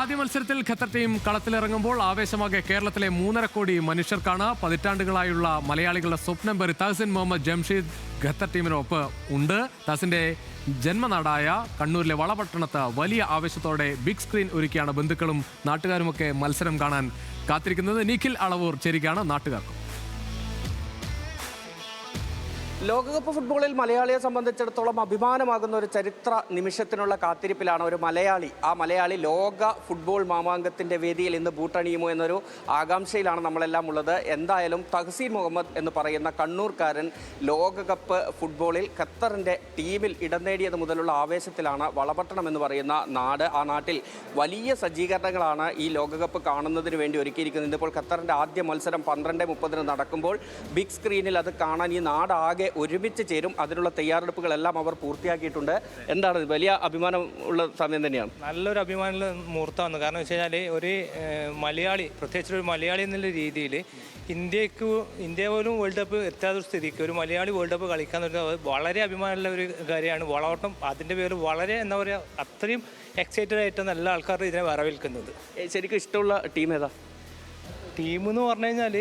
ആദ്യ മത്സരത്തിൽ Qatar team കളത്തിലിറങ്ങുമ്പോൾ ആവേശമാകെ കേരളത്തിലെ 3.5 കോടി മനുഷ്യർക്കാണ്. പതിറ്റാണ്ടുകളായുള്ള മലയാളികളുടെ സ്വപ്നം പേറി തഹസിൻ മുഹമ്മദ് ജംഷീദ് ഖത്തർ ടീമിനൊപ്പം ഉണ്ട്. തഹസിന്റെ ജന്മനാടായ കണ്ണൂരിലെ വളപട്ടണത്ത് വലിയ ആവേശത്തോടെ ബിഗ് സ്ക്രീൻ ഒരുക്കിയാണ് ബന്ധുക്കളും നാട്ടുകാരുമൊക്കെ മത്സരം കാണാൻ കാത്തിരിക്കുന്നത്. നിഖിൽ അളവൂർ ചേരുകയാണ് നാട്ടുകാർക്കും. ലോകകപ്പ് ഫുട്ബോളിൽ മലയാളിയെ സംബന്ധിച്ചിടത്തോളം അഭിമാനമാകുന്ന ഒരു ചരിത്ര നിമിഷത്തിനുള്ള കാത്തിരിപ്പിലാണ് ഒരു മലയാളി. ആ മലയാളി ലോക ഫുട്ബോൾ മാമാങ്കത്തിൻ്റെ വേദിയിൽ ഇന്ന് ബൂട്ടണിയുമോ എന്നൊരു ആകാംക്ഷയിലാണ് നമ്മളെല്ലാം ഉള്ളത്. എന്തായാലും തഹസീൻ മുഹമ്മദ് എന്ന് പറയുന്ന കണ്ണൂർക്കാരൻ ലോകകപ്പ് ഫുട്ബോളിൽ ഖത്തറിൻ്റെ ടീമിൽ ഇടം നേടിയത് മുതലുള്ള ആവേശത്തിലാണ്. വളപട്ടണം എന്ന് പറയുന്ന നാട്, ആ നാട്ടിൽ വലിയ സജ്ജീകരണങ്ങളാണ് ഈ ലോകകപ്പ് കാണുന്നതിന് വേണ്ടി ഒരുക്കിയിരിക്കുന്നത്. ഇന്നിപ്പോൾ ഖത്തറിൻ്റെ ആദ്യ മത്സരം 12:30 നടക്കുമ്പോൾ ബിഗ് സ്ക്രീനിൽ അത് കാണാൻ ഈ നാടാകെ ഒരുമിച്ച് ചേരും. അതിനുള്ള തയ്യാറെടുപ്പുകളെല്ലാം അവർ പൂർത്തിയാക്കിയിട്ടുണ്ട്. എന്താണ് വലിയ അഭിമാനം ഉള്ള സമയം തന്നെയാണ്. നല്ലൊരു അഭിമാനമുള്ള മുഹൂർത്തമാണ്. കാരണം വെച്ച് കഴിഞ്ഞാൽ ഒരു മലയാളി, പ്രത്യേകിച്ച് ഒരു മലയാളി എന്നുള്ള രീതിയിൽ ഇന്ത്യ പോലും വേൾഡ് കപ്പ് എത്താത്ത സ്ഥിതിക്ക് ഒരു മലയാളി വേൾഡ് കപ്പ് കളിക്കാൻ വളരെ അഭിമാനമുള്ള ഒരു കാര്യമാണ്. വളവട്ടം അതിൻ്റെ പേര് വളരെ എന്താ പറയുക, അത്രയും എക്സൈറ്റഡ് ആയിട്ടാണ് എല്ലാ ആൾക്കാരും ഇതിനെ വരവേൽക്കുന്നത്. ശരിക്കും ഇഷ്ടമുള്ള ടീം ഏതാ? ടീമെന്ന് പറഞ്ഞു കഴിഞ്ഞാൽ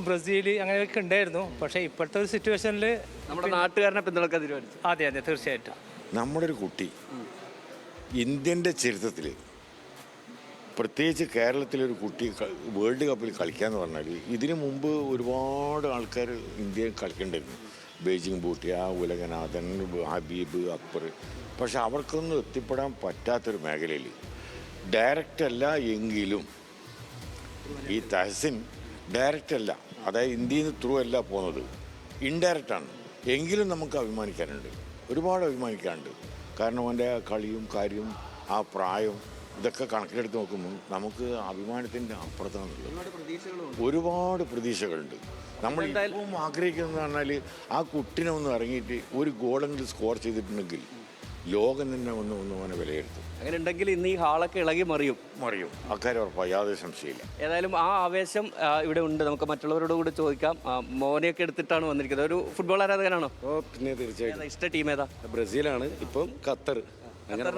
ബ്രസീൽ അങ്ങനെയൊക്കെ ഉണ്ടായിരുന്നു. പക്ഷേ ഇപ്പോഴത്തെ ഒരു സിറ്റുവേഷനിൽ നമ്മുടെ നാട്ടുകാരനെ പിന്തുണക്കാൻ തീരുമാനിച്ചു. അതെ തീർച്ചയായിട്ടും. നമ്മുടെ ഒരു കുട്ടി ഇന്ത്യൻ്റെ ചരിത്രത്തിൽ, പ്രത്യേകിച്ച് കേരളത്തിലൊരു കുട്ടി വേൾഡ് കപ്പിൽ കളിക്കാന്ന് പറഞ്ഞാൽ ഇതിനു മുമ്പ് ഒരുപാട് ആൾക്കാർ ഇന്ത്യയിൽ കളിക്കേണ്ടിരുന്നു. ബെയ്ജിങ് ബൂട്ടിയ, ഉലകനാഥൻ, ഹബീബ്, അക്ബർ. പക്ഷെ അവർക്കൊന്നും എത്തിപ്പെടാൻ പറ്റാത്തൊരു മേഖലയിൽ ഡയറക്റ്റ് അല്ല എങ്കിലും ഈ തഹസിൻ ഡയറക്റ്റ് അല്ല, അതായത് ഇന്ത്യയിൽ നിന്ന് ത്രൂ അല്ല പോകുന്നത്, ഇൻഡയറക്റ്റാണ്. എങ്കിലും നമുക്ക് അഭിമാനിക്കാനുണ്ട്, ഒരുപാട് അഭിമാനിക്കാനുണ്ട്. കാരണം അവൻ്റെ കളിയും കാര്യവും ആ പ്രായവും ഇതൊക്കെ കണക്കിലെടുത്ത് നോക്കുമ്പോൾ നമുക്ക് അഭിമാനത്തിൻ്റെ അപ്പുറത്താണുള്ളത്. ഒരുപാട് പ്രതീക്ഷകളുണ്ട്. നമ്മൾ ഇപ്പം ആഗ്രഹിക്കുന്നത് പറഞ്ഞാൽ ആ കുട്ടിനെ ഒന്ന് ഇറങ്ങിയിട്ട് ഒരു ഗോളെങ്കിലും സ്കോർ ചെയ്തിട്ടുണ്ടെങ്കിൽ ലോകം തന്നെ ഒന്ന് അവനെ വിലയിരുത്തും. അങ്ങനെ ഉണ്ടെങ്കിൽ ഇന്ന് ഈ ഹാളൊക്കെ ഇളകി മറിയും. അക്കാര്യം ഉറപ്പാണ്, യാതൊരു സംശയമില്ല. ഏതായാലും ആ ആവേശം ഇവിടെ ഉണ്ട്. നമുക്ക് മറ്റുള്ളവരോട് കൂടി ചോദിക്കാം. മോനെയൊക്കെ എടുത്തിട്ടാണ് വന്നിരിക്കുന്നത്. ഒരു ഫുട്ബോൾ ആരാധകനാണോ? പിന്നെ തീർച്ചയായിട്ടും. ഇഷ്ട ടീം ഏതാ? ബ്രസീലാണ്. ഇപ്പം ഖത്തർ.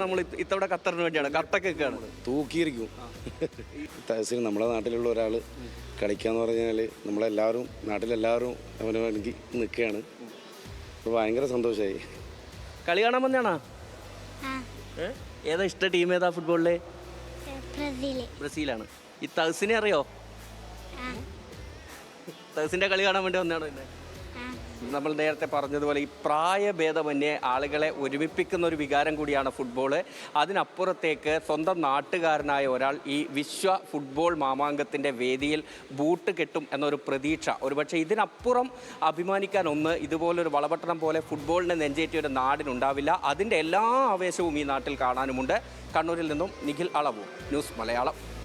നമ്മൾ ഇത്തവണ ഖത്തറിന് വേണ്ടിയാണ് കട്ടൊക്കെയാണ് തൂക്കിയിരിക്കും. തഹസീൻ നമ്മുടെ നാട്ടിലുള്ള ഒരാൾ കളിക്കാന്ന് പറഞ്ഞാൽ നമ്മളെല്ലാവരും നാട്ടിലെല്ലാവരും അവന് വേണ്ടി നിൽക്കുകയാണ്. ഭയങ്കര സന്തോഷമായി. കളി കാണാൻ വന്നാണോ? ഏതാ ഇഷ്ട ടീം ഏതാ ഫുട്ബോളിലെ? ബ്രസീലാണ്. ഈ തഹസിനെ അറിയോ? തഹസിന്റെ കളി കാണാൻ വേണ്ടി വന്നാണോ ഇന്ന്? നമ്മൾ നേരത്തെ പറഞ്ഞതുപോലെ ഈ പ്രായഭേദമന്യേ ആളുകളെ ഒരുമിപ്പിക്കുന്ന ഒരു വികാരം കൂടിയാണ് ഫുട്ബോള്. അതിനപ്പുറത്തേക്ക് സ്വന്തം നാട്ടുകാരനായ ഒരാൾ ഈ വിശ്വ ഫുട്ബോൾ മാമാങ്കത്തിൻ്റെ വേദിയിൽ ബൂട്ട് കെട്ടും എന്നൊരു പ്രതീക്ഷ, ഒരുപക്ഷെ ഇതിനപ്പുറം അഭിമാനിക്കാൻ ഒന്ന് ഇതുപോലൊരു വളപട്ടണം പോലെ ഫുട്ബോളിനെ നെഞ്ചേറ്റിയ ഒരു നാടിനുണ്ടാവില്ല. അതിൻ്റെ എല്ലാ ആവേശവും ഈ നാട്ടിൽ കാണാനുമുണ്ട്. കണ്ണൂരിൽ നിന്നും നിഖിൽ അളവൂർ, ന്യൂസ് മലയാളം.